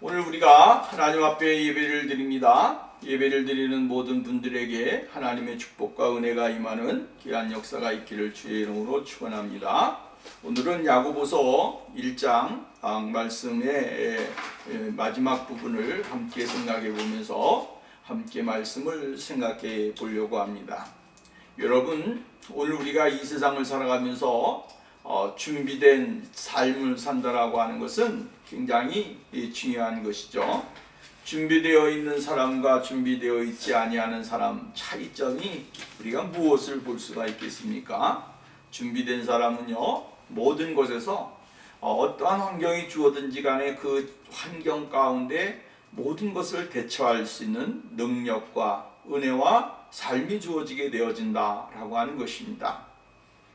오늘 우리가 하나님 앞에 예배를 드립니다. 예배를 드리는 모든 분들에게 하나님의 축복과 은혜가 임하는 귀한 역사가 있기를 주의 이름으로 축원합니다. 오늘은 야고보서 1장 말씀의 마지막 부분을 함께 생각해 보면서 함께 말씀을 생각해 보려고 합니다. 여러분, 오늘 우리가 이 세상을 살아가면서 준비된 삶을 산다라고 하는 것은 굉장히 중요한 것이죠. 준비되어 있는 사람과 준비되어 있지 아니하는 사람 차이점이 우리가 무엇을 볼 수가 있겠습니까? 준비된 사람은요, 모든 곳에서 어떠한 환경이 주어든지 간에 그 환경 가운데 모든 것을 대처할 수 있는 능력과 은혜와 삶이 주어지게 되어진다라고 하는 것입니다.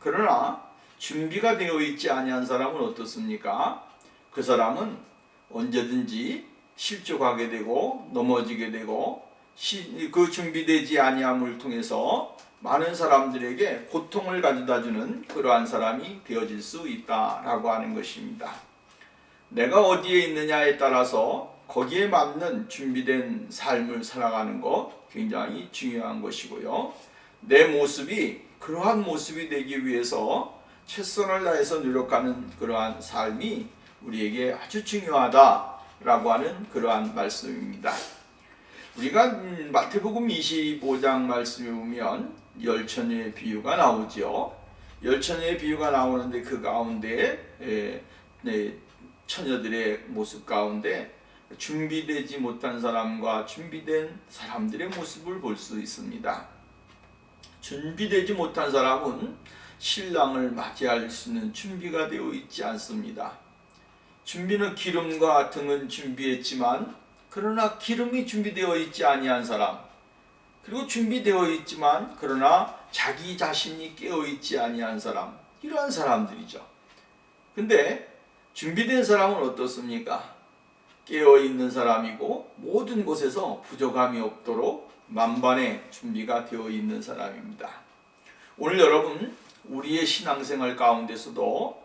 그러나 준비가 되어 있지 아니한 사람은 어떻습니까? 그 사람은 언제든지 실족하게 되고 넘어지게 되고 그 준비되지 아니함을 통해서 많은 사람들에게 고통을 가져다주는 그러한 사람이 되어질 수 있다라고 하는 것입니다. 내가 어디에 있느냐에 따라서 거기에 맞는 준비된 삶을 살아가는 것 굉장히 중요한 것이고요. 내 모습이 그러한 모습이 되기 위해서 최선을 다해서 노력하는 그러한 삶이 우리에게 아주 중요하다라고 하는 그러한 말씀입니다. 우리가 마태복음 25장 말씀에 보면 열처녀의 비유가 나오죠. 열처녀의 비유가 나오는데 그 가운데 처녀들의 모습 가운데 준비되지 못한 사람과 준비된 사람들의 모습을 볼 수 있습니다. 준비되지 못한 사람은 신랑을 맞이할 수 있는 준비가 되어 있지 않습니다. 준비는 기름과 등은 준비했지만 그러나 기름이 준비되어 있지 아니한 사람, 그리고 준비되어 있지만 그러나 자기 자신이 깨어 있지 아니한 사람, 이러한 사람들이죠. 근데 준비된 사람은 어떻습니까? 깨어 있는 사람이고 모든 곳에서 부족함이 없도록 만반의 준비가 되어 있는 사람입니다. 오늘 여러분, 우리의 신앙생활 가운데서도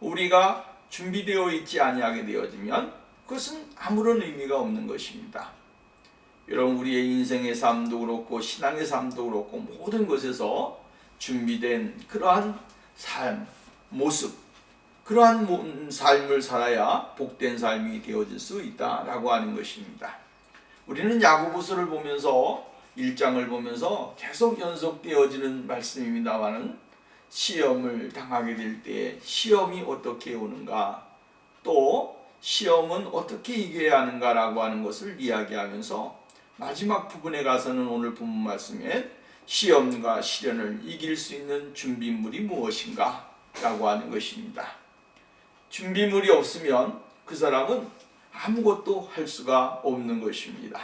우리가 준비되어 있지 아니하게 되어지면 그것은 아무런 의미가 없는 것입니다. 여러분, 우리의 인생의 삶도 그렇고 신앙의 삶도 그렇고 모든 것에서 준비된 그러한 삶, 모습, 그러한 삶을 살아야 복된 삶이 되어질 수 있다라고 하는 것입니다. 우리는 야고보서를 보면서 1장을 보면서 계속 연속되어지는 말씀입니다만은 시험을 당하게 될 때 시험이 어떻게 오는가, 또 시험은 어떻게 이겨야 하는가라고 하는 것을 이야기하면서 마지막 부분에 가서는 오늘 본문 말씀에 시험과 시련을 이길 수 있는 준비물이 무엇인가 라고 하는 것입니다. 준비물이 없으면 그 사람은 아무것도 할 수가 없는 것입니다.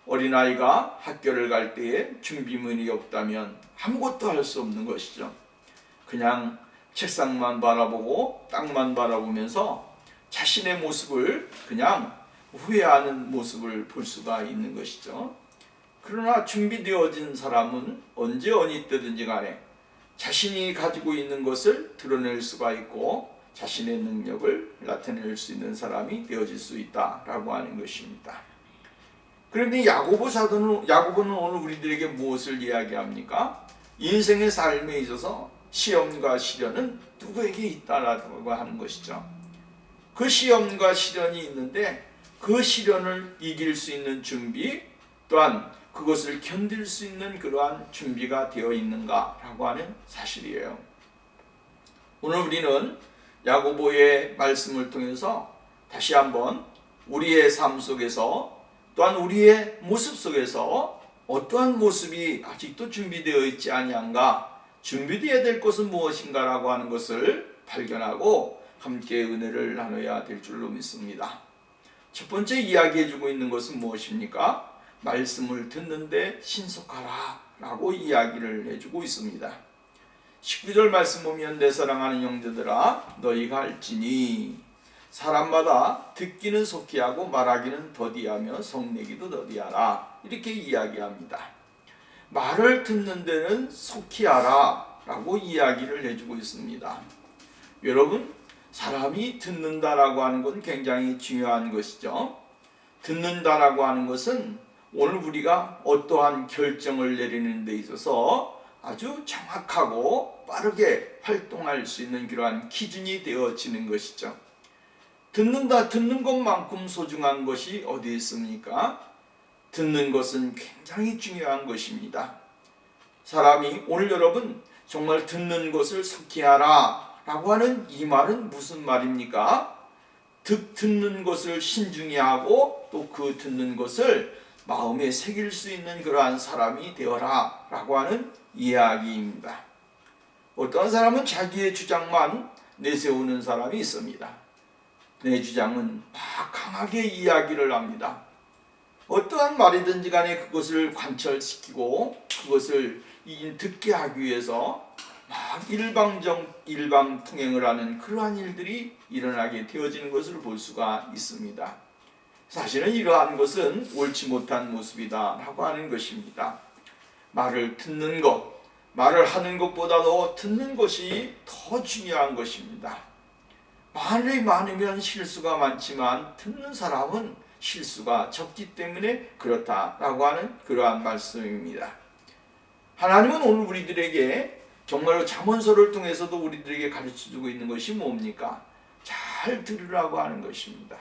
어린아이가 학교를 갈 때에 준비물이 없다면 아무것도 할 수 없는 것이죠. 그냥 책상만 바라보고 땅만 바라보면서 자신의 모습을 그냥 후회하는 모습을 볼 수가 있는 것이죠. 그러나 준비되어진 사람은 언제 어느 때든지 간에 자신이 가지고 있는 것을 드러낼 수가 있고 자신의 능력을 나타낼 수 있는 사람이 되어질 수 있다라고 하는 것입니다. 그런데 야고보는 오늘 우리들에게 무엇을 이야기합니까? 인생의 삶에 있어서 시험과 시련은 누구에게 있다라고 하는 것이죠. 그 시험과 시련이 있는데 그 시련을 이길 수 있는 준비, 또한 그것을 견딜 수 있는 그러한 준비가 되어 있는가라고 하는 사실이에요. 오늘 우리는 야고보의 말씀을 통해서 다시 한번 우리의 삶 속에서 또한 우리의 모습 속에서 어떠한 모습이 아직도 준비되어 있지 아니한가, 준비되어야 될 것은 무엇인가라고 하는 것을 발견하고 함께 은혜를 나눠야 될 줄로 믿습니다. 첫 번째 이야기해주고 있는 것은 무엇입니까? 말씀을 듣는데 신속하라 라고 이야기를 해주고 있습니다. 19절 말씀 보면 내 사랑하는 형제들아 너희가 알지니 사람마다 듣기는 속히 하고 말하기는 더디하며 성내기도 더디하라, 이렇게 이야기합니다. 말을 듣는 데는 속히 하라 라고 이야기를 해주고 있습니다. 여러분, 사람이 듣는다라고 하는 건 굉장히 중요한 것이죠. 듣는다라고 하는 것은 오늘 우리가 어떠한 결정을 내리는 데 있어서 아주 정확하고 빠르게 활동할 수 있는 그러한 기준이 되어지는 것이죠. 듣는 것만큼 소중한 것이 어디 있습니까? 듣는 것은 굉장히 중요한 것입니다. 사람이 오늘 여러분 정말 듣는 것을 섭기하라 라고 하는 이 말은 무슨 말입니까? 듣는 것을 신중히 하고 또 그 듣는 것을 마음에 새길 수 있는 그러한 사람이 되어라 라고 하는 이야기입니다. 어떤 사람은 자기의 주장만 내세우는 사람이 있습니다. 내 주장은 막 강하게 이야기를 합니다. 어떠한 말이든지 간에 그것을 관철시키고 그것을 듣게 하기 위해서 막 일방통행을 하는 그러한 일들이 일어나게 되어지는 것을 볼 수가 있습니다. 사실은 이러한 것은 옳지 못한 모습이다라고 하는 것입니다. 말을 듣는 것, 말을 하는 것보다도 듣는 것이 더 중요한 것입니다. 말이 많으면 실수가 많지만 듣는 사람은 실수가 적기 때문에 그렇다라고 하는 그러한 말씀입니다. 하나님은 오늘 우리들에게 정말로 잠언서를 통해서도 우리들에게 가르쳐주고 있는 것이 뭡니까? 잘 들으라고 하는 것입니다.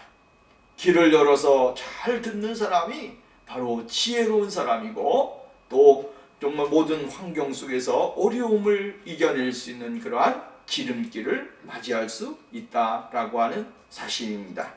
귀를 열어서 잘 듣는 사람이 바로 지혜로운 사람이고 또 정말 모든 환경 속에서 어려움을 이겨낼 수 있는 그러한 지름길을 맞이할 수 있다라고 하는 사실입니다.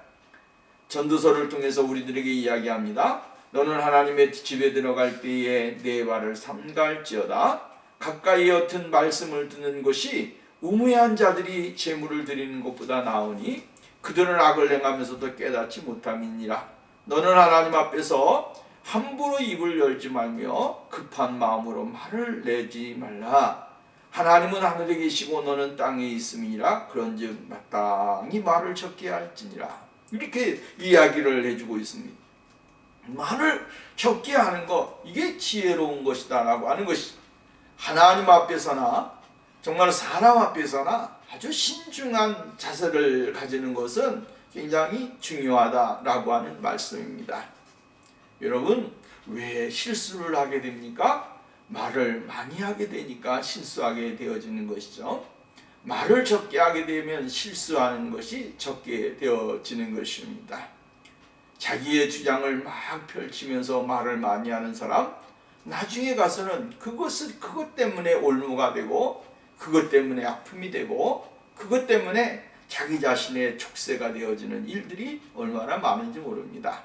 전도서를 통해서 우리들에게 이야기합니다. 너는 하나님의 집에 들어갈 때에 네 발을 삼갈지어다. 가까이 옅은 말씀을 듣는 것이 우매한 자들이 제물을 드리는 것보다 나으니 그들은 악을 행하면서도 깨닫지 못함이니라. 너는 하나님 앞에서 함부로 입을 열지 말며 급한 마음으로 말을 내지 말라. 하나님은 하늘에 계시고 너는 땅에 있음이니라. 그런즉 마땅히 말을 적게 할지니라. 이렇게 이야기를 해주고 있습니다. 말을 적게 하는 것, 이게 지혜로운 것이다 라고 하는 것이 하나님 앞에서나 정말 사람 앞에서나 아주 신중한 자세를 가지는 것은 굉장히 중요하다라고 하는 말씀입니다. 여러분, 왜 실수를 하게 됩니까? 말을 많이 하게 되니까 실수하게 되어지는 것이죠. 말을 적게 하게 되면 실수하는 것이 적게 되어지는 것입니다. 자기의 주장을 막 펼치면서 말을 많이 하는 사람, 나중에 가서는 그것 때문에 올무가 되고 그것 때문에 아픔이 되고 그것 때문에 자기 자신의 족쇄가 되어지는 일들이 얼마나 많은지 모릅니다.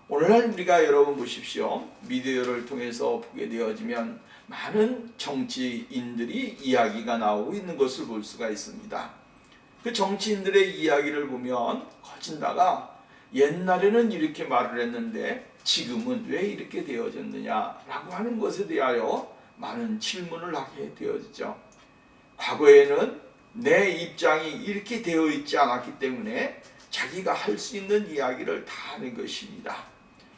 오늘날 우리가 여러분 보십시오. 미디어를 통해서 보게 되어지면 많은 정치인들이 이야기가 나오고 있는 것을 볼 수가 있습니다. 그 정치인들의 이야기를 보면 거진다가 옛날에는 이렇게 말을 했는데 지금은 왜 이렇게 되어졌느냐라고 하는 것에 대하여 많은 질문을 하게 되어지죠. 과거에는 내 입장이 이렇게 되어 있지 않았기 때문에 자기가 할 수 있는 이야기를 다 하는 것입니다.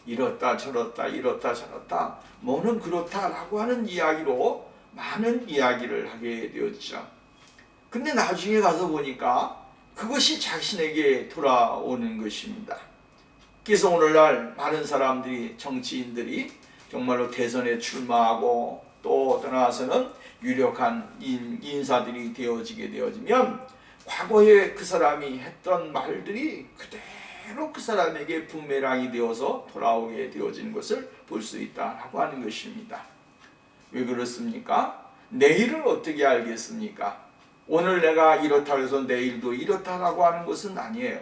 이렇다 저렇다 이렇다 저렇다 뭐는 그렇다라고 하는 이야기로 많은 이야기를 하게 되었죠. 근데 나중에 가서 보니까 그것이 자신에게 돌아오는 것입니다. 그래서 오늘날 많은 사람들이 정치인들이 정말로 대선에 출마하고 또 떠나서는 유력한 인사들이 되어지게 되어지면 과거에 그 사람이 했던 말들이 그대로 그 사람에게 부메랑이 되어서 돌아오게 되어진 것을 볼 수 있다라고 하는 것입니다. 왜 그렇습니까? 내일을 어떻게 알겠습니까? 오늘 내가 이렇다고 해서 내일도 이렇다라고 하는 것은 아니에요.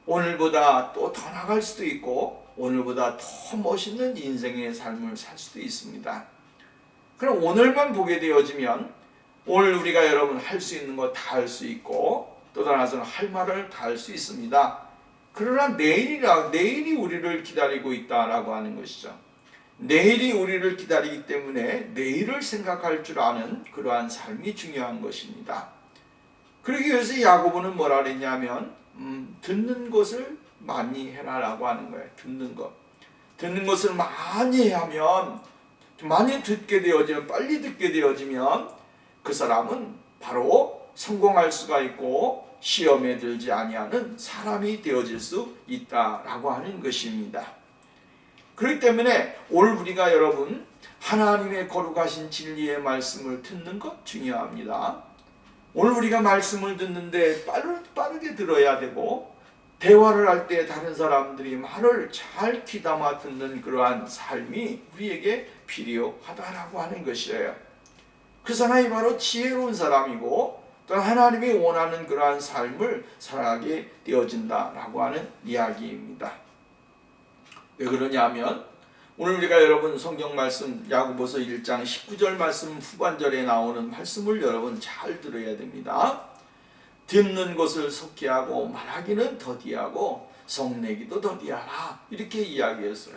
오늘보다 또 더 나갈 수도 있고 오늘보다 더 멋있는 인생의 삶을 살 수도 있습니다. 그럼 오늘만 보게 되어지면 오늘 우리가 여러분 할 수 있는 거 다 할 수 있고 또 다른 할 말을 다 할 수 있습니다. 그러나 내일이 우리를 기다리고 있다라고 하는 것이죠. 내일이 우리를 기다리기 때문에 내일을 생각할 줄 아는 그러한 삶이 중요한 것입니다. 그러기 위해서 야고보는 뭐라 그랬냐면 듣는 것을 많이 해라라고 하는 거예요. 듣는 것을 많이 하면 많이 듣게 되어지면 빨리 듣게 되어지면 그 사람은 바로 성공할 수가 있고 시험에 들지 아니하는 사람이 되어질 수 있다라고 하는 것입니다. 그렇기 때문에 오늘 우리가 여러분 하나님의 거룩하신 진리의 말씀을 듣는 것 중요합니다. 오늘 우리가 말씀을 듣는데 빠르게 들어야 되고, 대화를 할 때 다른 사람들이 말을 잘 귀담아 듣는 그러한 삶이 우리에게 필요하다라고 하는 것이에요. 그 사람이 바로 지혜로운 사람이고 또 하나님이 원하는 그러한 삶을 살아가게 되어진다라고 하는 이야기입니다. 왜 그러냐면 오늘 우리가 여러분 성경 말씀 야고보서 1장 19절 말씀 후반절에 나오는 말씀을 여러분 잘 들어야 됩니다. 듣는 것을 속히하고 말하기는 더디하고 성내기도 더디하라, 이렇게 이야기했어요.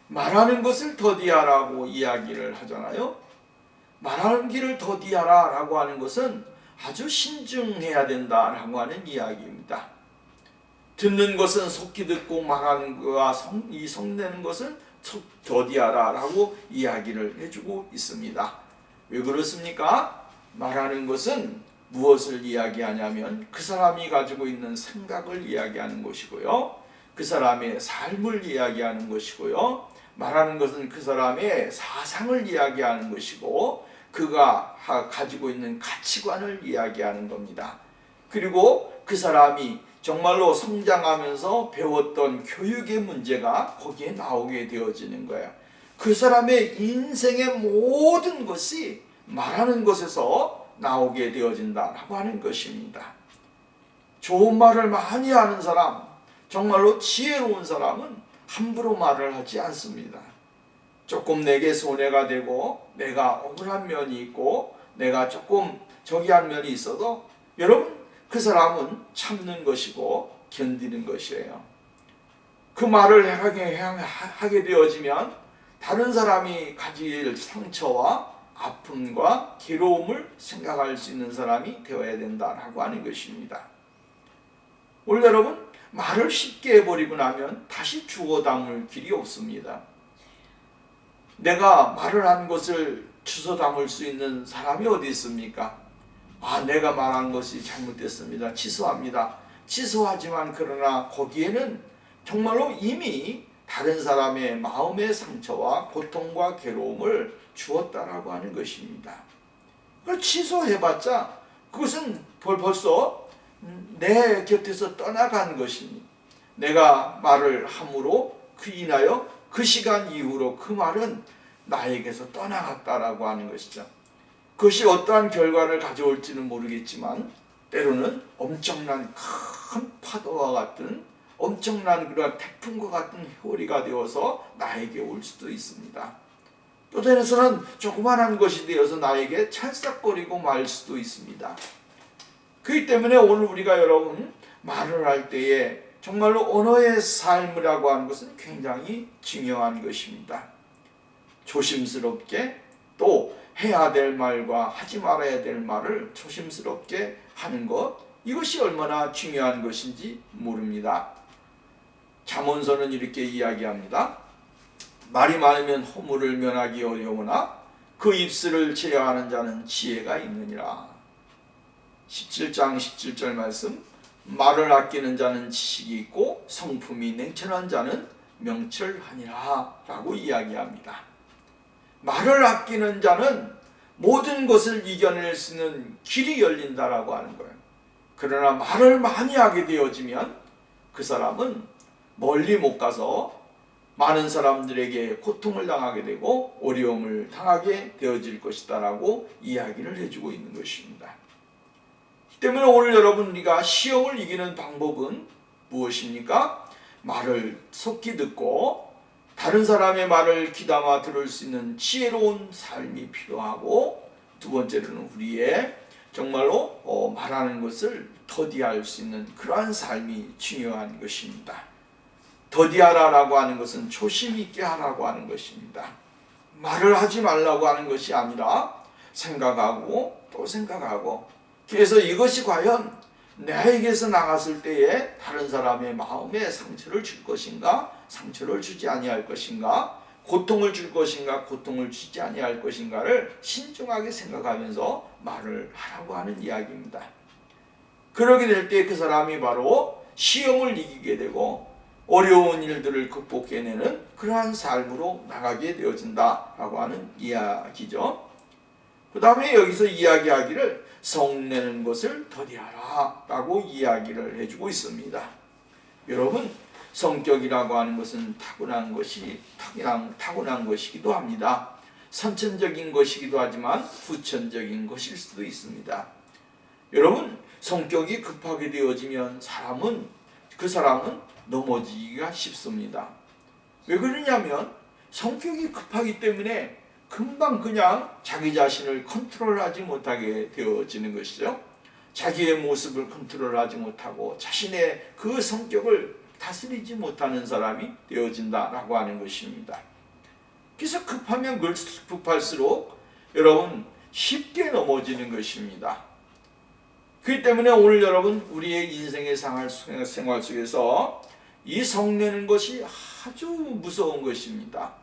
말하는 것을 더디하라고 이야기를 하잖아요. 말하는 길을 더디하라 라고 하는 것은 아주 신중해야 된다라고 하는 이야기입니다. 듣는 것은 속히 듣고 말하는 것과 이 성내는 것은 더디하라 라고 이야기를 해주고 있습니다. 왜 그렇습니까? 말하는 것은 무엇을 이야기하냐면 그 사람이 가지고 있는 생각을 이야기하는 것이고요, 그 사람의 삶을 이야기하는 것이고요, 말하는 것은 그 사람의 사상을 이야기하는 것이고 그가 가지고 있는 가치관을 이야기하는 겁니다. 그리고 그 사람이 정말로 성장하면서 배웠던 교육의 문제가 거기에 나오게 되어지는 거예요. 그 사람의 인생의 모든 것이 말하는 것에서 나오게 되어진다라고 하는 것입니다. 좋은 말을 많이 하는 사람, 정말로 지혜로운 사람은 함부로 말을 하지 않습니다. 조금 내게 손해가 되고 내가 억울한 면이 있고 내가 조금 저기한 면이 있어도 여러분 그 사람은 참는 것이고 견디는 것이에요. 그 말을 하게 되어지면 다른 사람이 가질 상처와 아픔과 괴로움을 생각할 수 있는 사람이 되어야 된다라고 하는 것입니다. 오늘 여러분 말을 쉽게 해버리고 나면 다시 주워 담을 길이 없습니다. 내가 말을 한 것을 주워 담을 수 있는 사람이 어디 있습니까? 내가 말한 것이 잘못됐습니다. 취소합니다. 취소하지만 그러나 거기에는 정말로 이미 다른 사람의 마음의 상처와 고통과 괴로움을 주었다라고 하는 것입니다. 그걸 취소해봤자 그것은 벌써 내 곁에서 떠나간 것입니다. 내가 말을 함으로 그 인하여 그 시간 이후로 그 말은 나에게서 떠나갔다라고 하는 것이죠. 그것이 어떠한 결과를 가져올지는 모르겠지만 때로는 엄청난 큰 파도와 같은 엄청난 그런 태풍과 같은 효리가 되어서 나에게 올 수도 있습니다. 또 때로는 조그만한 것이 되어서 나에게 찰싹거리고 말 수도 있습니다. 그렇기 때문에 오늘 우리가 여러분 말을 할 때에 정말로 언어의 삶이라고 하는 것은 굉장히 중요한 것입니다. 조심스럽게 또 해야 될 말과 하지 말아야 될 말을 조심스럽게 하는 것, 이것이 얼마나 중요한 것인지 모릅니다. 잠언서는 이렇게 이야기합니다. 말이 많으면 허물을 면하기 어려우나 그 입술을 제어하는 자는 지혜가 있느니라. 17장 17절 말씀, 말을 아끼는 자는 지식이 있고 성품이 냉철한 자는 명철하니라 라고 이야기합니다. 말을 아끼는 자는 모든 것을 이겨낼 수 있는 길이 열린다라고 하는 거예요. 그러나 말을 많이 하게 되어지면 그 사람은 멀리 못 가서 많은 사람들에게 고통을 당하게 되고 어려움을 당하게 되어질 것이다 라고 이야기를 해주고 있는 것입니다. 때문에 오늘 여러분 우리가 시험을 이기는 방법은 무엇입니까? 말을 속히 듣고 다른 사람의 말을 귀담아 들을 수 있는 지혜로운 삶이 필요하고, 두 번째로는 우리의 정말로 말하는 것을 더디할 수 있는 그러한 삶이 중요한 것입니다. 더디하라라고 하는 것은 조심 있게 하라고 하는 것입니다. 말을 하지 말라고 하는 것이 아니라 생각하고 또 생각하고, 그래서 이것이 과연 나에게서 나갔을 때에 다른 사람의 마음에 상처를 줄 것인가, 상처를 주지 아니할 것인가, 고통을 줄 것인가, 고통을 주지 아니할 것인가를 신중하게 생각하면서 말을 하라고 하는 이야기입니다. 그러게 될 때 그 사람이 바로 시험을 이기게 되고 어려운 일들을 극복해내는 그러한 삶으로 나가게 되어진다라고 하는 이야기죠. 그 다음에 여기서 이야기하기를 성내는 것을 더디하라 라고 이야기를 해주고 있습니다. 여러분, 성격이라고 하는 것은 타고난 것이기도 합니다. 선천적인 것이기도 하지만 후천적인 것일 수도 있습니다. 여러분, 성격이 급하게 되어지면 그 사람은 넘어지기가 쉽습니다. 왜 그러냐면 성격이 급하기 때문에 금방 그냥 자기 자신을 컨트롤하지 못하게 되어지는 것이죠. 자기의 모습을 컨트롤하지 못하고 자신의 그 성격을 다스리지 못하는 사람이 되어진다라고 하는 것입니다. 그래서 급하면 급할수록 여러분 쉽게 넘어지는 것입니다. 그렇기 때문에 오늘 여러분 우리의 인생의 생활 속에서 이 성내는 것이 아주 무서운 것입니다.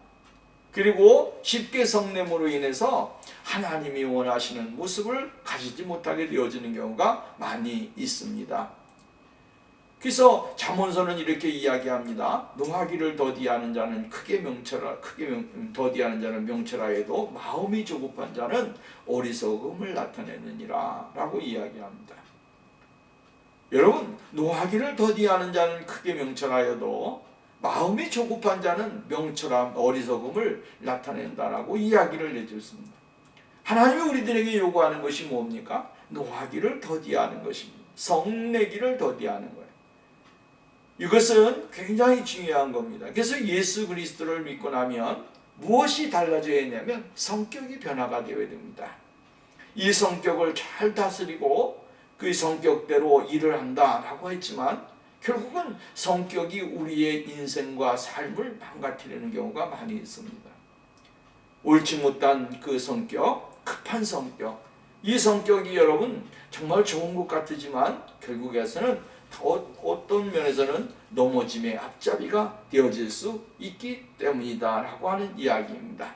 그리고 쉽게 성냄으로 인해서 하나님이 원하시는 모습을 가지지 못하게 되어지는 경우가 많이 있습니다. 그래서 잠언서는 이렇게 이야기합니다. 노하기를 더디하는 자는 더디하는 자는 명철하여도 마음이 조급한 자는 어리석음을 나타내느니라 라고 이야기합니다. 여러분, 노하기를 더디하는 자는 크게 명철하여도 마음이 조급한 자는 명철함, 어리석음을 나타낸다라고 이야기를 해줬습니다. 하나님이 우리들에게 요구하는 것이 뭡니까? 노하기를 더디하는 것입니다. 성내기를 더디하는 거예요. 이것은 굉장히 중요한 겁니다. 그래서 예수 그리스도를 믿고 나면 무엇이 달라져야 하냐면 성격이 변화가 되어야 됩니다. 이 성격을 잘 다스리고 그 성격대로 일을 한다라고 했지만 결국은 성격이 우리의 인생과 삶을 망가뜨리는 경우가 많이 있습니다. 옳지 못한 그 성격, 급한 성격, 이 성격이 여러분 정말 좋은 것 같지만 결국에서는 어떤 면에서는 넘어짐의 앞잡이가 되어질 수 있기 때문이다 라고 하는 이야기입니다.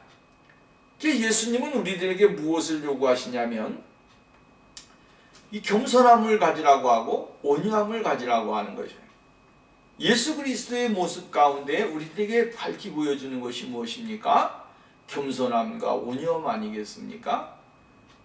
예수님은 우리들에게 무엇을 요구하시냐면 이 겸손함을 가지라고 하고 온유함을 가지라고 하는 거죠. 예수 그리스도의 모습 가운데 우리들에게 밝히 보여주는 것이 무엇입니까? 겸손함과 온유함 아니겠습니까?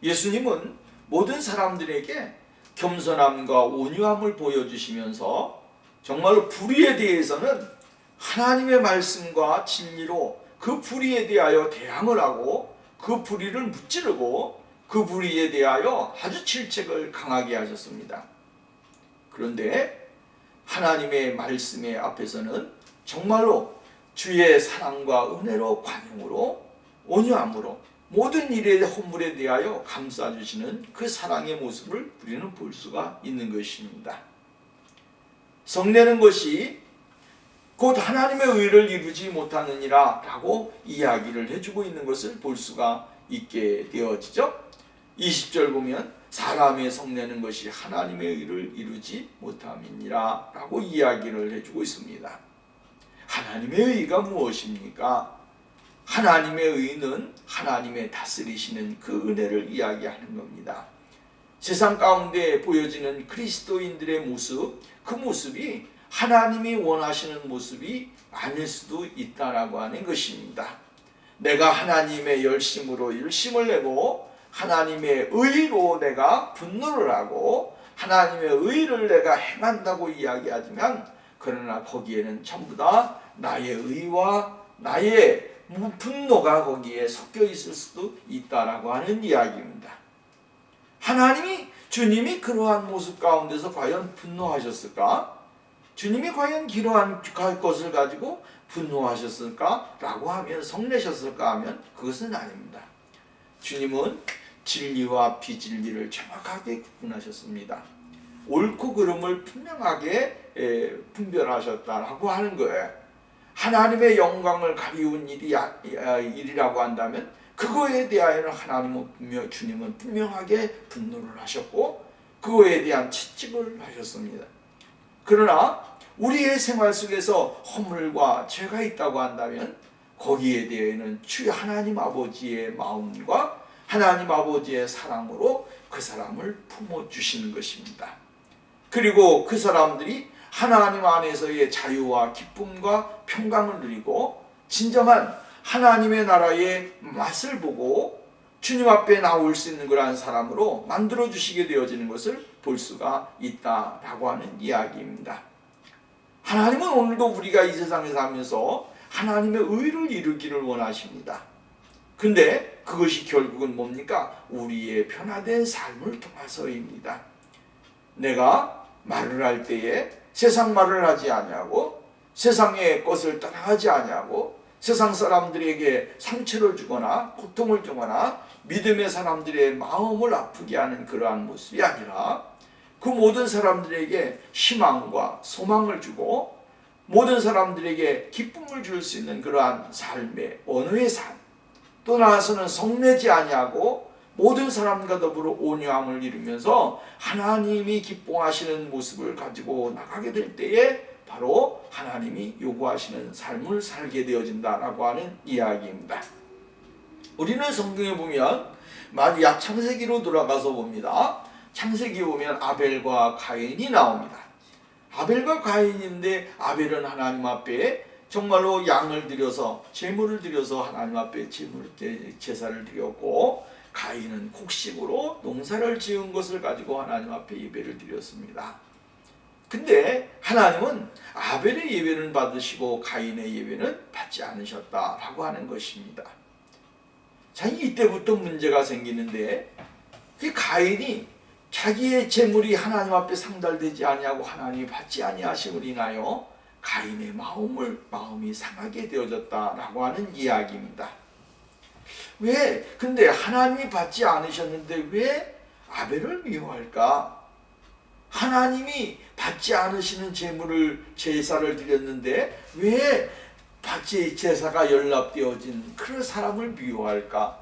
예수님은 모든 사람들에게 겸손함과 온유함을 보여주시면서 정말로 불의에 대해서는 하나님의 말씀과 진리로 그 불의에 대하여 대항을 하고 그 불의를 무찌르고 그 불의에 대하여 아주 질책을 강하게 하셨습니다. 그런데 하나님의 말씀의 앞에서는 정말로 주의 사랑과 은혜로 관용으로 온유함으로 모든 일의 허물에 대하여 감싸주시는 그 사랑의 모습을 우리는 볼 수가 있는 것입니다. 성내는 것이 곧 하나님의 의를 이루지 못하느니라 라고 이야기를 해주고 있는 것을 볼 수가 있게 되어지죠. 20절 보면 사람의 성내는 것이 하나님의 의를 이루지 못함이니라 라고 이야기를 해주고 있습니다. 하나님의 의가 무엇입니까? 하나님의 의는 하나님의 다스리시는 그 은혜를 이야기하는 겁니다. 세상 가운데 보여지는 그리스도인들의 모습, 그 모습이 하나님이 원하시는 모습이 아닐 수도 있다라고 하는 것입니다. 내가 하나님의 열심을 내고 하나님의 의로 내가 분노를 하고 하나님의 의를 내가 행한다고 이야기하지만 그러나 거기에는 전부 다 나의 의와 나의 분노가 거기에 섞여 있을 수도 있다라고 하는 이야기입니다. 주님이 그러한 모습 가운데서 과연 분노하셨을까? 주님이 과연 그러한 것을 가지고 분노하셨을까? 라고 하면 성내셨을까 하면 그것은 아닙니다. 주님은 진리와 비진리를 정확하게 구분하셨습니다. 옳고 그름을 분명하게 분별하셨다라고 하는 거예요. 하나님의 영광을 가리운 일이라고 한다면 그거에 대하여는 주님은 분명하게 분노를 하셨고 그거에 대한 채찍을 하셨습니다. 그러나 우리의 생활 속에서 허물과 죄가 있다고 한다면 거기에 대해서는 주 하나님 아버지의 마음과 하나님 아버지의 사랑으로 그 사람을 품어주시는 것입니다. 그리고 그 사람들이 하나님 안에서의 자유와 기쁨과 평강을 누리고 진정한 하나님의 나라의 맛을 보고 주님 앞에 나올 수 있는 그러한 사람으로 만들어 주시게 되어지는 것을 볼 수가 있다라고 하는 이야기입니다. 하나님은 오늘도 우리가 이 세상에 살면서 하나님의 의를 이루기를 원하십니다. 근데 그것이 결국은 뭡니까? 우리의 변화된 삶을 통해서입니다. 내가 말을 할 때에 세상 말을 하지 아니하고 세상의 것을 따라하지 아니하고 세상 사람들에게 상처를 주거나 고통을 주거나 믿음의 사람들의 마음을 아프게 하는 그러한 모습이 아니라 그 모든 사람들에게 희망과 소망을 주고 모든 사람들에게 기쁨을 줄 수 있는 그러한 삶의 언어의 삶, 또 나아가서는 성내지 아니하고 모든 사람과 더불어 온유함을 이루면서 하나님이 기뻐하시는 모습을 가지고 나가게 될 때에 바로 하나님이 요구하시는 삶을 살게 되어진다라고 하는 이야기입니다. 우리는 성경에 보면 만약 창세기로 돌아가서 봅니다. 창세기 보면 아벨과 가인이 나옵니다. 아벨과 가인인데 아벨은 하나님 앞에 정말로 양을 드려서 제물을 드려서 하나님 앞에 제사를 드렸고 가인은 곡식으로 농사를 지은 것을 가지고 하나님 앞에 예배를 드렸습니다. 근데 하나님은 아벨의 예배는 받으시고 가인의 예배는 받지 않으셨다라고 하는 것입니다. 자, 이때부터 문제가 생기는데 이 가인이 자기의 재물이 하나님 앞에 상달되지 아니하고 하나님이 받지 아니하심을 인하여 가인의 마음이 상하게 되어졌다라고 하는 이야기입니다. 왜? 근데 하나님이 받지 않으셨는데 왜 아벨을 미워할까? 하나님이 받지 않으시는 제사를 드렸는데 왜 받지 제사가 연락되어진 그런 사람을 미워할까?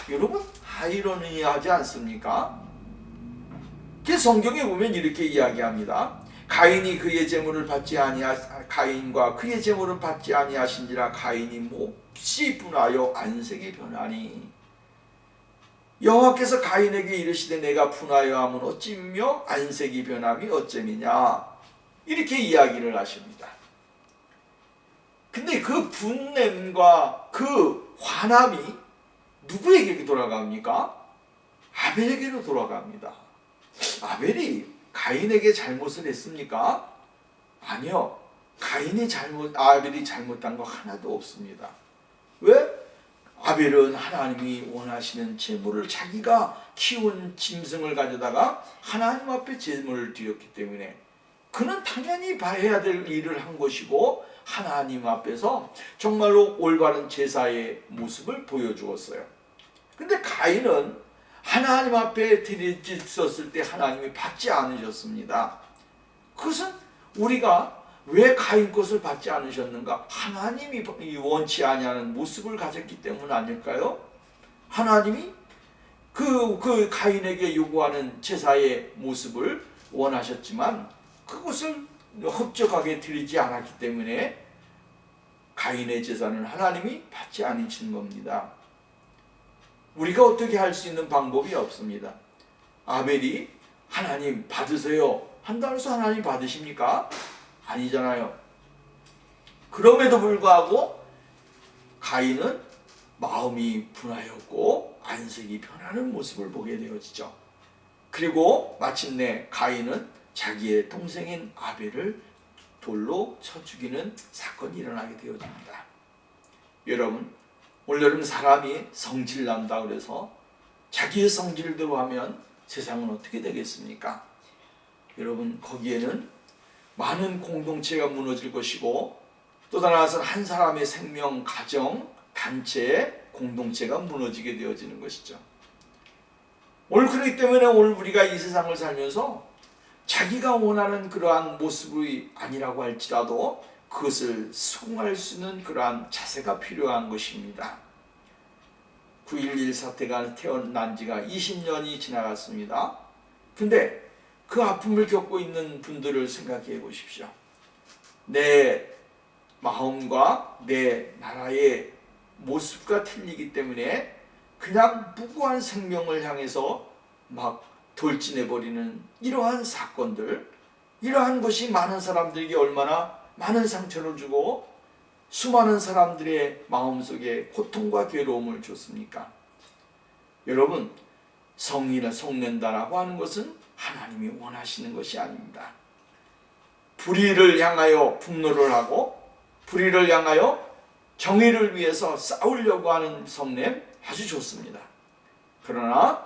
여러분 아이러니하지 않습니까? 그 성경에 보면 이렇게 이야기합니다. 가인과 그의 제물을 받지 아니하신지라 가인이 몹시 분하여 안색이 변하니 여호와께서 가인에게 이르시되 내가 분하여 함은 어찌며 안색이 변함이 어쩌미냐 이렇게 이야기를 하십니다. 근데 그 분냄과 그 화남이 누구에게 돌아갑니까? 아벨에게로 돌아갑니다. 아벨이 가인에게 잘못을 했습니까? 아니요. 아벨이 잘못한 거 하나도 없습니다. 왜? 아벨은 하나님이 원하시는 제물을 자기가 키운 짐승을 가져다가 하나님 앞에 제물을 드렸기 때문에 그는 당연히 해야 될 일을 한 것이고 하나님 앞에서 정말로 올바른 제사의 모습을 보여주었어요. 근데 가인은 하나님 앞에 드렸을 때 하나님이 받지 않으셨습니다. 그것은 우리가 왜 가인 것을 받지 않으셨는가? 하나님이 원치 아니하는 모습을 가졌기 때문 아닐까요? 하나님이 그 가인에게 요구하는 제사의 모습을 원하셨지만 그것을 흡족하게 드리지 않았기 때문에 가인의 제사는 하나님이 받지 않으신 겁니다. 우리가 어떻게 할 수 있는 방법이 없습니다. 아벨이 하나님 받으세요 한다고 해서 하나님 받으십니까? 아니잖아요. 그럼에도 불구하고 가인은 마음이 분하였고 안색이 변하는 모습을 보게 되어지죠. 그리고 마침내 가인은 자기의 동생인 아벨을 돌로 쳐 죽이는 사건이 일어나게 되어집니다. 여러분, 오늘날은 사람이 성질난다 그래서 자기의 성질대로 하면 세상은 어떻게 되겠습니까? 여러분, 거기에는 많은 공동체가 무너질 것이고 또 나아가서 한 사람의 생명, 가정, 단체의 공동체가 무너지게 되어지는 것이죠. 오늘 그렇기 때문에 오늘 우리가 이 세상을 살면서 자기가 원하는 그러한 모습이 아니라고 할지라도 그것을 수긍할 수 있는 그러한 자세가 필요한 것입니다. 9.11 사태가 태어난 지가 20년이 지나갔습니다. 근데 그 아픔을 겪고 있는 분들을 생각해 보십시오. 내 마음과 내 나라의 모습과 틀리기 때문에 그냥 무고한 생명을 향해서 막 돌진해버리는 이러한 사건들, 이러한 것이 많은 사람들에게 얼마나 많은 상처를 주고 수많은 사람들의 마음속에 고통과 괴로움을 줬습니까? 여러분, 성이나 속는다라고 하는 것은 하나님이 원하시는 것이 아닙니다. 불의를 향하여 분노를 하고 불의를 향하여 정의를 위해서 싸우려고 하는 성냄 아주 좋습니다. 그러나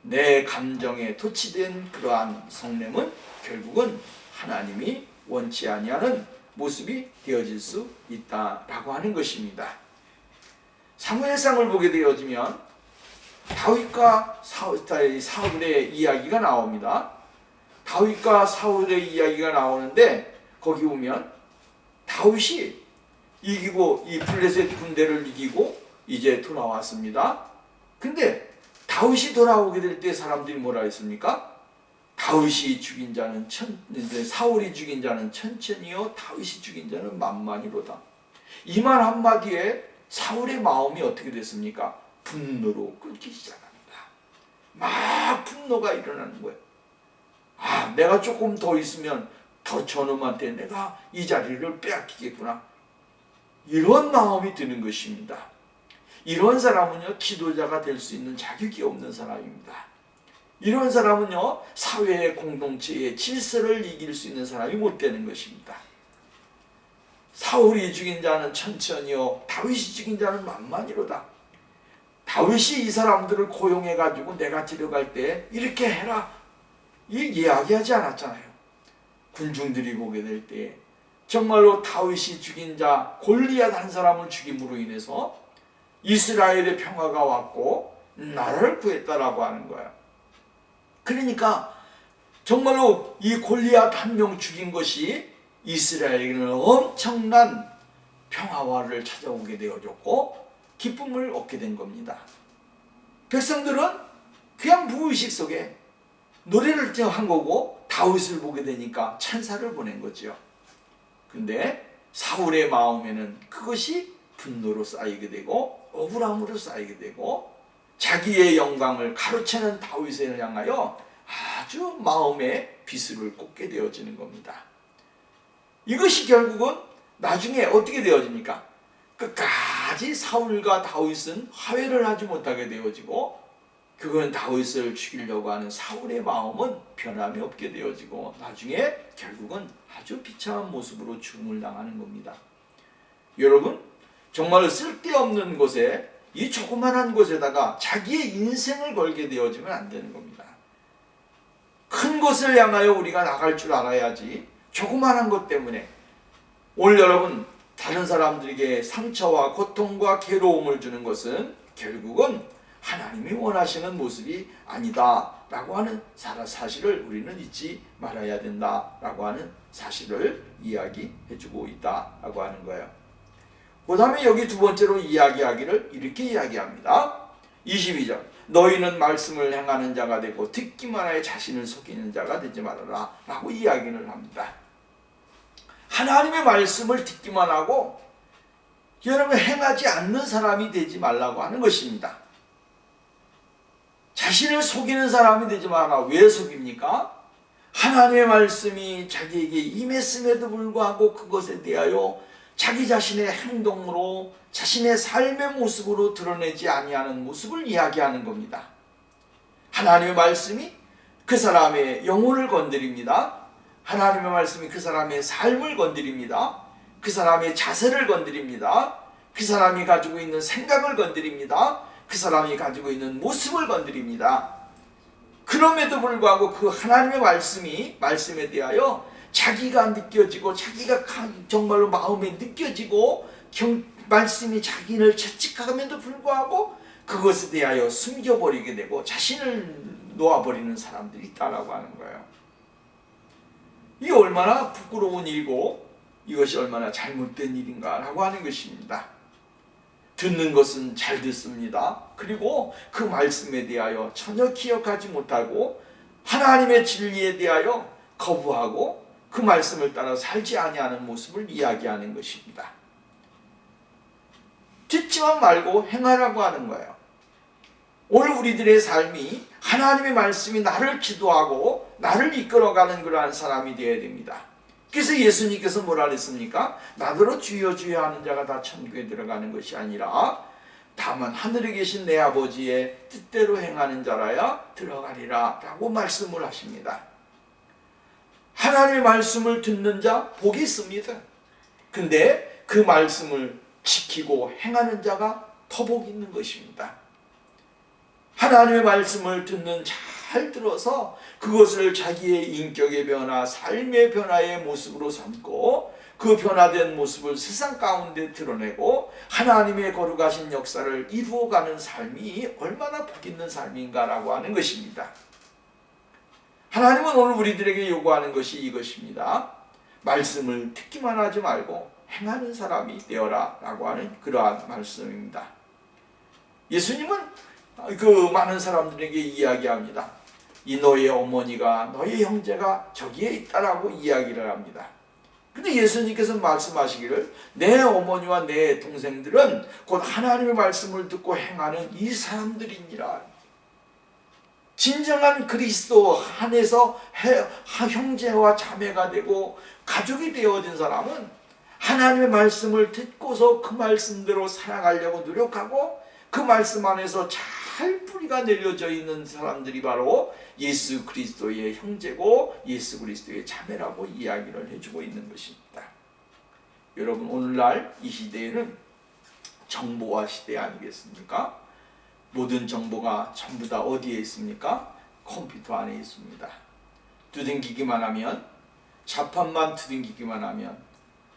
내 감정에 도취된 그러한 성냄은 결국은 하나님이 원치 아니하는 모습이 되어질 수 있다라고 하는 것입니다. 사무엘상을 보게 되어지면 다윗과 사울의 이야기가 나옵니다. 다윗과 사울의 이야기가 나오는데 거기 보면 다윗이 이기고 이 블레셋 군대를 이기고 이제 돌아왔습니다. 근데 다윗이 돌아오게 될 때 사람들이 뭐라 했습니까? 다윗이 죽인 자는 사울이 죽인 자는 천천히요 다윗이 죽인 자는 만만이로다. 이 말 한마디에 사울의 마음이 어떻게 됐습니까? 분노로 끓기 시작합니다. 막 분노가 일어나는 거예요. 아, 내가 조금 더 있으면 더 저놈한테 내가 이 자리를 빼앗기겠구나. 이런 마음이 드는 것입니다. 이런 사람은요, 지도자가 될 수 있는 자격이 없는 사람입니다. 이런 사람은요, 사회의 공동체의 질서를 이길 수 있는 사람이 못 되는 것입니다. 사울이 죽인 자는 천천히요, 다윗이 죽인 자는 만만이로다. 다윗이 이 사람들을 고용해가지고 내가 데려갈 때 이렇게 해라, 이 이야기하지 않았잖아요. 군중들이 보게 될 때 정말로 다윗이 죽인 자 골리앗 한 사람을 죽임으로 인해서 이스라엘의 평화가 왔고 나라를 구했다라고 하는 거예요. 그러니까 정말로 이 골리앗 한 명 죽인 것이 이스라엘에게는 엄청난 평화화를 찾아오게 되어졌고 기쁨을 얻게 된 겁니다. 백성들은 그냥 무의식 속에 노래를 한 거고 다윗을 보게 되니까 찬사를 보낸 거죠. 근데 사울의 마음에는 그것이 분노로 쌓이게 되고 억울함으로 쌓이게 되고 자기의 영광을 가로채는 다윗을 향하여 아주 마음에 비수를 꽂게 되어지는 겁니다. 이것이 결국은 나중에 어떻게 되어집니까? 끝까지 사울과 다윗은 화해를 하지 못하게 되어지고 그건 다윗을 죽이려고 하는 사울의 마음은 변함이 없게 되어지고 나중에 결국은 아주 비참한 모습으로 죽음을 당하는 겁니다. 여러분, 정말 쓸데없는 곳에 이 조그만한 곳에다가 자기의 인생을 걸게 되어지면 안 되는 겁니다. 큰 것을 향하여 우리가 나갈 줄 알아야지 조그만한 것 때문에 오늘 여러분 다른 사람들에게 상처와 고통과 괴로움을 주는 것은 결국은 하나님이 원하시는 모습이 아니다 라고 하는 사실을 우리는 잊지 말아야 된다 라고 하는 사실을 이야기해주고 있다 라고 하는 거예요. 그 다음에 여기 두 번째로 이야기하기를 이렇게 이야기합니다. 22절 너희는 말씀을 행하는 자가 되고 듣기만 하여 자신을 속이는 자가 되지 말아라 라고 이야기를 합니다. 하나님의 말씀을 듣기만 하고 여러분 행하지 않는 사람이 되지 말라고 하는 것입니다. 자신을 속이는 사람이 되지 마라. 왜 속입니까? 하나님의 말씀이 자기에게 임했음에도 불구하고 그것에 대하여 자기 자신의 행동으로 자신의 삶의 모습으로 드러내지 아니하는 모습을 이야기하는 겁니다. 하나님의 말씀이 그 사람의 영혼을 건드립니다. 하나님의 말씀이 그 사람의 삶을 건드립니다. 그 사람의 자세를 건드립니다. 그 사람이 가지고 있는 생각을 건드립니다. 그 사람이 가지고 있는 모습을 건드립니다. 그럼에도 불구하고 그 하나님의 말씀에 대하여 자기가 느껴지고 자기가 정말로 마음에 느껴지고 말씀이 자기를 채찍함에도 불구하고 그것에 대하여 숨겨버리게 되고 자신을 놓아버리는 사람들이 있다라고 하는 거예요. 이게 얼마나 부끄러운 일이고 이것이 얼마나 잘못된 일인가라고 하는 것입니다. 듣는 것은 잘 듣습니다. 그리고 그 말씀에 대하여 전혀 기억하지 못하고 하나님의 진리에 대하여 거부하고 그 말씀을 따라 살지 아니하는 모습을 이야기하는 것입니다. 듣지만 말고 행하라고 하는 거예요. 오늘 우리들의 삶이 하나님의 말씀이 나를 기도하고 나를 이끌어가는 그러한 사람이 되어야 됩니다. 그래서 예수님께서 뭐라 그랬습니까? 나더러 주여 주여 하는 자가 다 천국에 들어가는 것이 아니라 다만 하늘에 계신 내 아버지의 뜻대로 행하는 자라야 들어가리라 라고 말씀을 하십니다. 하나님의 말씀을 듣는 자 복이 있습니다. 근데 그 말씀을 지키고 행하는 자가 더 복이 있는 것입니다. 하나님의 말씀을 듣는 잘 들어서 그것을 자기의 인격의 변화, 삶의 변화의 모습으로 삼고 그 변화된 모습을 세상 가운데 드러내고 하나님의 거룩하신 역사를 이루어가는 삶이 얼마나 복 있는 삶인가라고 하는 것입니다. 하나님은 오늘 우리들에게 요구하는 것이 이것입니다. 말씀을 듣기만 하지 말고 행하는 사람이 되어라 라고 하는 그러한 말씀입니다. 예수님은 그 많은 사람들에게 이야기합니다. 이 너의 어머니가 너의 형제가 저기에 있다라고 이야기를 합니다. 근데 예수님께서 말씀하시기를 내 어머니와 내 동생들은 곧 하나님의 말씀을 듣고 행하는 이 사람들이니라. 진정한 그리스도 안에서 형제와 자매가 되고 가족이 되어진 사람은 하나님의 말씀을 듣고서 그 말씀대로 살아가려고 노력하고 그 말씀 안에서 잘 뿌리가 내려져 있는 사람들이 바로 예수 그리스도의 형제고 예수 그리스도의 자매라고 이야기를 해주고 있는 것입니다. 여러분, 오늘날 이 시대에는 정보화 시대 아니겠습니까? 모든 정보가 전부 다 어디에 있습니까? 컴퓨터 안에 있습니다. 두둥기기만 하면, 자판만 두둥기기만 하면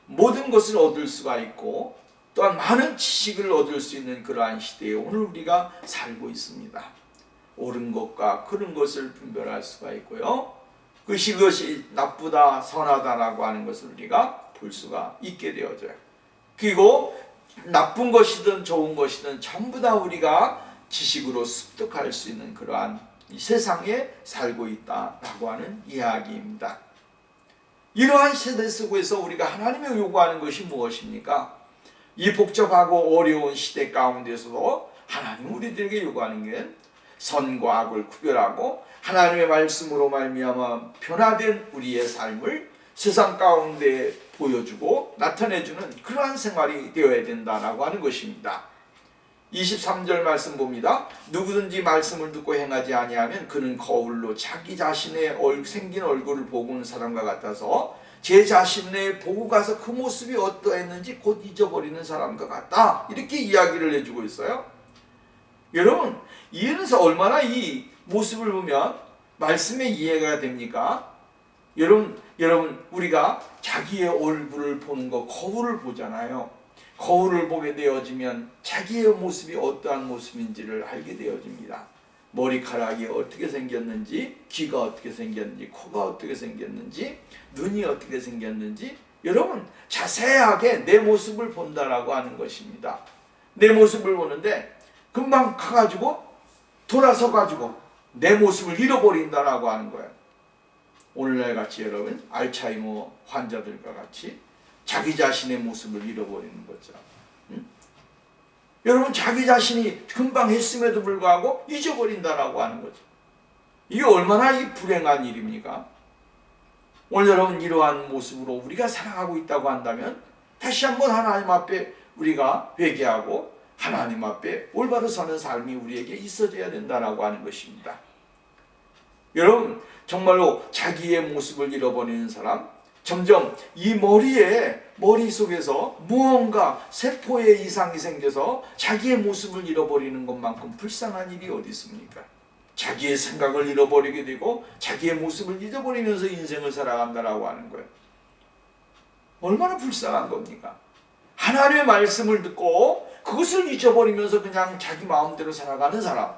모든 것을 얻을 수가 있고 또한 많은 지식을 얻을 수 있는 그러한 시대에 오늘 우리가 살고 있습니다. 옳은 것과 그른 것을 분별할 수가 있고요. 그것이 나쁘다 선하다라고 하는 것을 우리가 볼 수가 있게 되어져요. 그리고 나쁜 것이든 좋은 것이든 전부 다 우리가 지식으로 습득할 수 있는 그러한 이 세상에 살고 있다라고 하는 이야기입니다. 이러한 세대 속에서 우리가 하나님의 요구하는 것이 무엇입니까? 이 복잡하고 어려운 시대 가운데서도 하나님 우리들에게 요구하는 게 선과 악을 구별하고 하나님의 말씀으로 말미암아 변화된 우리의 삶을 세상 가운데 보여주고 나타내주는 그러한 생활이 되어야 된다라고 하는 것입니다. 23절 말씀 봅니다. 누구든지 말씀을 듣고 행하지 아니하면 그는 거울로 자기 자신의 생긴 얼굴을 보고 온 사람과 같아서 제 자신을 보고 가서 그 모습이 어떠했는지 곧 잊어버리는 사람과 같다. 이렇게 이야기를 해주고 있어요. 여러분, 이해해서 얼마나 이 모습을 보면 말씀에 이해가 됩니까? 여러분 우리가 자기의 얼굴을 보는 거 거울을 보잖아요. 거울을 보게 되어지면 자기의 모습이 어떠한 모습인지를 알게 되어집니다. 머리카락이 어떻게 생겼는지, 귀가 어떻게 생겼는지, 코가 어떻게 생겼는지, 눈이 어떻게 생겼는지 여러분 자세하게 내 모습을 본다라고 하는 것입니다. 내 모습을 보는데 금방 가가지고 돌아서 가지고 내 모습을 잃어버린다라고 하는 거예요. 오늘날 같이 여러분 알츠하이머 환자들과 같이 자기 자신의 모습을 잃어버리는 거죠. 여러분 자기 자신이 금방 했음에도 불구하고 잊어버린다라고 하는 거죠. 이게 얼마나 이 불행한 일입니까? 오늘 여러분 이러한 모습으로 우리가 살아가고 있다고 한다면 다시 한번 하나님 앞에 우리가 회개하고 하나님 앞에 올바로 서는 삶이 우리에게 있어져야 된다라고 하는 것입니다. 여러분 정말로 자기의 모습을 잃어버리는 사람, 점점 이 머릿속에서 무언가 세포의 이상이 생겨서 자기의 모습을 잃어버리는 것만큼 불쌍한 일이 어디 있습니까? 자기의 생각을 잃어버리게 되고 자기의 모습을 잊어버리면서 인생을 살아간다라고 하는 거예요. 얼마나 불쌍한 겁니까? 하나님의 말씀을 듣고 그것을 잊어버리면서 그냥 자기 마음대로 살아가는 사람.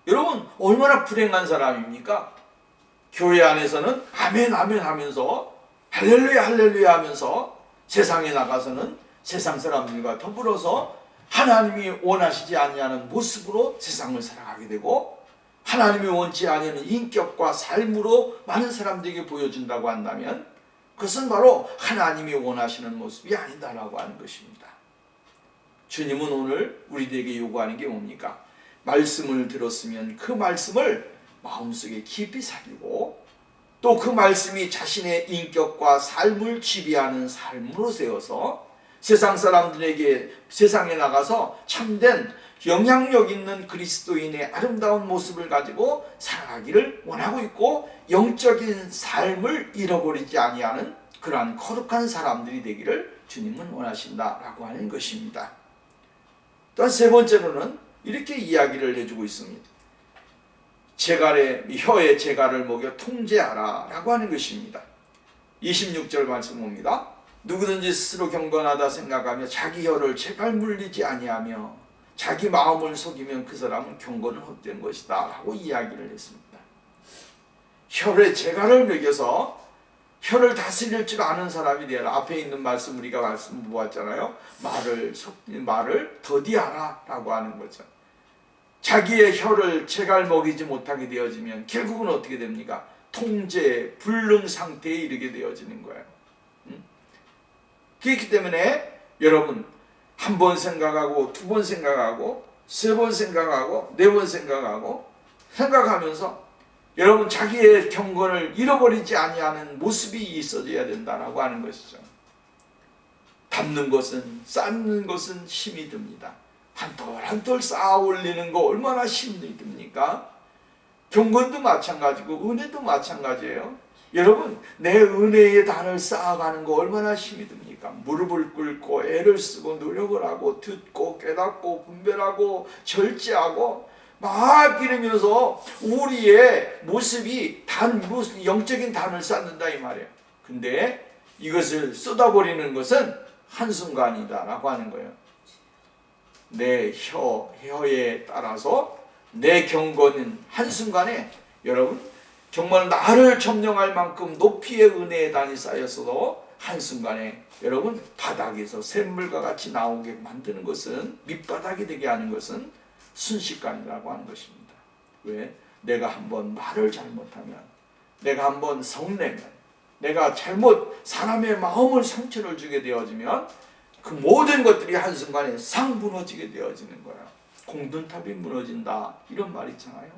여러분 얼마나 불행한 사람입니까? 교회 안에서는 아멘 아멘 하면서 할렐루야 할렐루야 하면서 세상에 나가서는 세상 사람들과 더불어서 하나님이 원하시지 아니하는 모습으로 세상을 살아가게 되고 하나님이 원치 아니하는 인격과 삶으로 많은 사람들에게 보여준다고 한다면 그것은 바로 하나님이 원하시는 모습이 아니다라고 하는 것입니다. 주님은 오늘 우리들에게 요구하는 게 뭡니까? 말씀을 들었으면 그 말씀을 마음속에 깊이 새기고 또 그 말씀이 자신의 인격과 삶을 지배하는 삶으로 세워서 세상 사람들에게 세상에 나가서 참된 영향력 있는 그리스도인의 아름다운 모습을 가지고 살아가기를 원하고 있고 영적인 삶을 잃어버리지 아니하는 그러한 거룩한 사람들이 되기를 주님은 원하신다라고 하는 것입니다. 또한 세 번째로는 이렇게 이야기를 해주고 있습니다. 혀에 재갈을 먹여 통제하라 라고 하는 것입니다. 26절 말씀 봅니다. 누구든지 스스로 경건하다 생각하며 자기 혀를 제발 물리지 아니하며 자기 마음을 속이면 그 사람은 경건은 헛된 것이다 라고 이야기를 했습니다. 혀에 재갈을 먹여서 혀를 다스릴 줄 아는 사람이 되어라. 앞에 있는 말씀 우리가 말씀 보았잖아요. 말을 더디하라 라고 하는 거죠. 자기의 혀를 재갈 먹이지 못하게 되어지면 결국은 어떻게 됩니까? 통제, 불능 상태에 이르게 되어지는 거예요. 그렇기 때문에 여러분 한 번 생각하고 두 번 생각하고 세 번 생각하고 네 번 생각하면서 여러분 자기의 경건을 잃어버리지 아니하는 모습이 있어져야 된다라고 하는 것이죠. 담는 것은 쌓는 것은 힘이 듭니다. 한 톨 한 톨 쌓아 올리는 거 얼마나 힘이 듭니까? 경건도 마찬가지고 은혜도 마찬가지예요. 여러분 내 은혜의 단을 쌓아가는 거 얼마나 힘이 듭니까? 무릎을 꿇고 애를 쓰고 노력을 하고 듣고 깨닫고 분별하고 절제하고 막 이러면서 우리의 모습이 영적인 단을 쌓는다 이 말이에요. 근데 이것을 쏟아버리는 것은 한순간이다 라고 하는 거예요. 내 혀에 따라서 내 경건은 한순간에 여러분 정말 나를 점령할 만큼 높이의 은혜의 단이 쌓였어도 한순간에 여러분 바닥에서 샘물과 같이 나오게 만드는 것은 밑바닥이 되게 하는 것은 순식간이라고 하는 것입니다. 왜? 내가 한번 말을 잘못하면 내가 한번 성내면 내가 잘못 사람의 마음을 상처를 주게 되어지면 그 모든 것들이 한순간에 상 무너지게 되어지는 거야. 공든탑이 무너진다 이런 말 있잖아요.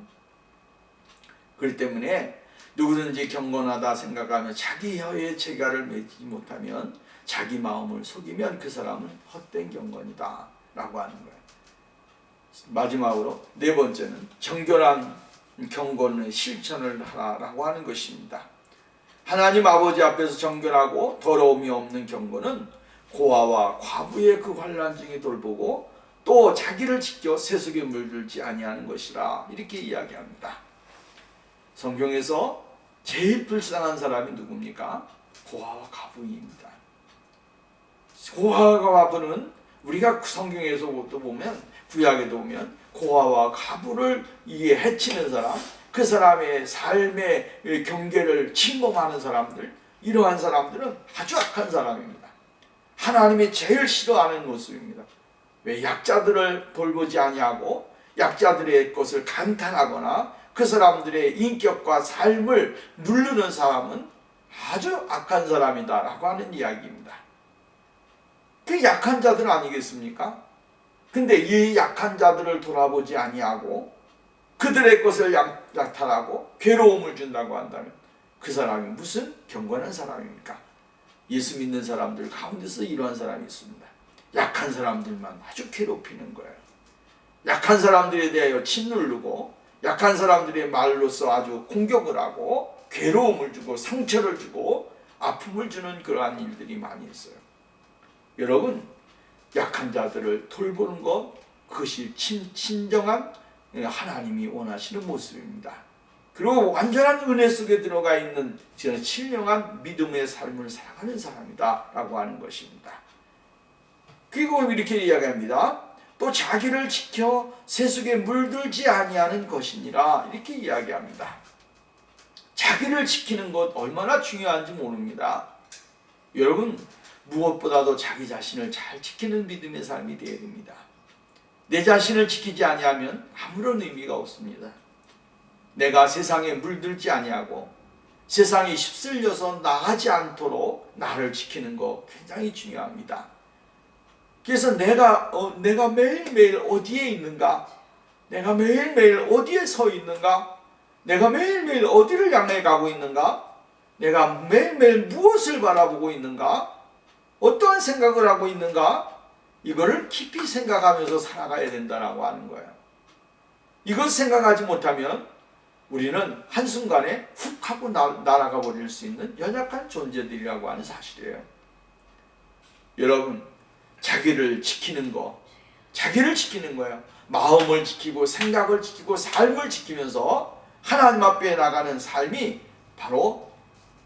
그렇기 때문에 누구든지 경건하다 생각하며 자기 혀에 재갈을 매지 못하면 자기 마음을 속이면 그 사람은 헛된 경건이다 라고 하는 거예요. 마지막으로 네 번째는 정결한 경건의 실천을 하라라고 하는 것입니다. 하나님 아버지 앞에서 정결하고 더러움이 없는 경건은 고아와 과부의 그 환난 중에 돌보고 또 자기를 지켜 세속에 물들지 아니하는 것이라 이렇게 이야기합니다. 성경에서 제일 불쌍한 사람이 누굽니까? 고아와 과부입니다. 고아와 과부는 우리가 성경에서도 보면 구약에도 보면 고아와 과부를 이게 해치는 사람, 그 사람의 삶의 경계를 침범하는 사람들, 이러한 사람들은 아주 악한 사람입니다. 하나님이 제일 싫어하는 모습입니다. 왜? 약자들을 돌보지 아니하고 약자들의 것을 간탄하거나 그 사람들의 인격과 삶을 누르는 사람은 아주 악한 사람이다 라고 하는 이야기입니다. 그 약한 자들 아니겠습니까? 근데 이 약한 자들을 돌아보지 아니하고 그들의 것을 약탈하고 괴로움을 준다고 한다면 그 사람이 무슨 경건한 사람입니까? 예수 믿는 사람들 가운데서 이러한 사람이 있습니다. 약한 사람들만 아주 괴롭히는 거예요. 약한 사람들에 대하여 짓누르고 약한 사람들의 말로서 아주 공격을 하고 괴로움을 주고 상처를 주고 아픔을 주는 그러한 일들이 많이 있어요. 여러분 약한 자들을 돌보는 것 그것이 진정한 하나님이 원하시는 모습입니다. 그리고 완전한 은혜 속에 들어가 있는 신령한 믿음의 삶을 살아가는 사람이다 라고 하는 것입니다. 그리고 이렇게 이야기합니다. 또 자기를 지켜 세속에 물들지 아니하는 것이니라 이렇게 이야기합니다. 자기를 지키는 것 얼마나 중요한지 모릅니다. 여러분 무엇보다도 자기 자신을 잘 지키는 믿음의 삶이 되어야 됩니다. 내 자신을 지키지 아니하면 아무런 의미가 없습니다. 내가 세상에 물들지 아니하고 세상에 휩쓸려서 나가지 않도록 나를 지키는 거 굉장히 중요합니다. 그래서 내가 매일매일 어디에 있는가? 내가 매일매일 어디에 서 있는가? 내가 매일매일 어디를 향해 가고 있는가? 내가 매일매일 무엇을 바라보고 있는가? 어떠한 생각을 하고 있는가? 이거를 깊이 생각하면서 살아가야 된다고 하는 거예요. 이걸 생각하지 못하면 우리는 한순간에 훅 하고 날아가 버릴 수 있는 연약한 존재들이라고 하는 사실이에요. 여러분, 자기를 지키는 거, 자기를 지키는 거예요. 마음을 지키고 생각을 지키고 삶을 지키면서 하나님 앞에 나가는 삶이 바로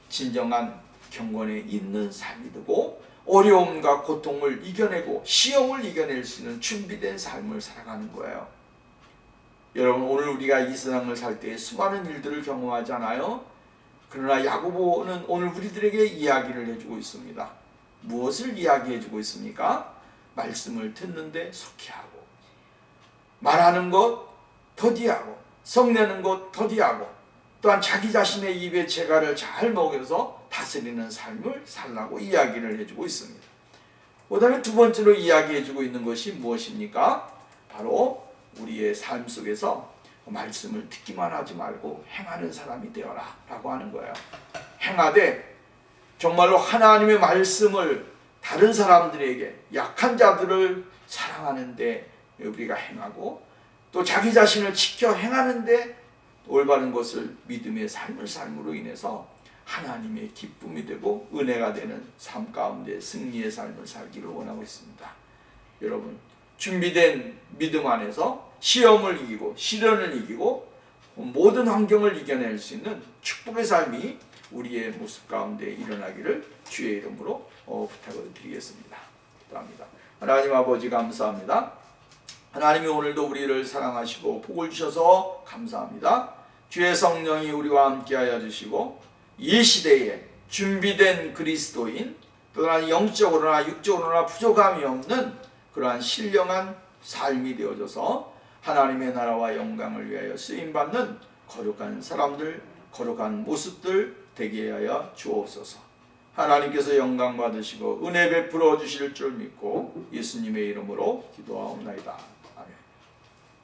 진정한 경건에 있는 삶이 되고, 어려움과 고통을 이겨내고 시험을 이겨낼 수 있는 준비된 삶을 살아가는 거예요. 여러분, 오늘 우리가 이 세상을 살 때 수많은 일들을 경험하잖아요. 그러나 야고보는 오늘 우리들에게 이야기를 해주고 있습니다. 무엇을 이야기해주고 있습니까? 말씀을 듣는데 속히하고, 말하는 것 더디하고, 성내는 것 더디하고, 또한 자기 자신의 입의 재갈을 잘 먹여서 다스리는 삶을 살라고 이야기를 해주고 있습니다. 그 다음에 두 번째로 이야기해주고 있는 것이 무엇입니까? 바로 우리의 삶 속에서 말씀을 듣기만 하지 말고 행하는 사람이 되어라 라고 하는 거예요. 행하되 정말로 하나님의 말씀을 다른 사람들에게, 약한 자들을 사랑하는데 우리가 행하고, 또 자기 자신을 지켜 행하는데 올바른 것을 믿음의 삶을 삶으로 인해서 하나님의 기쁨이 되고 은혜가 되는 삶 가운데 승리의 삶을 살기를 원하고 있습니다. 여러분, 준비된 믿음 안에서 시험을 이기고 시련을 이기고 모든 환경을 이겨낼 수 있는 축복의 삶이 우리의 모습 가운데 일어나기를 주의 이름으로 부탁을 드리겠습니다. 기도합니다. 하나님 아버지, 감사합니다. 하나님이 오늘도 우리를 사랑하시고 복을 주셔서 감사합니다. 주의 성령이 우리와 함께하여 주시고 이 시대에 준비된 그리스도인, 또한 영적으로나 육적으로나 부족함이 없는 그러한 신령한 삶이 되어져서 하나님의 나라와 영광을 위하여 쓰임받는 거룩한 사람들, 거룩한 모습들 되게 하여 주옵소서. 하나님께서 영광 받으시고 은혜 베풀어 주실 줄 믿고 예수님의 이름으로 기도하옵나이다.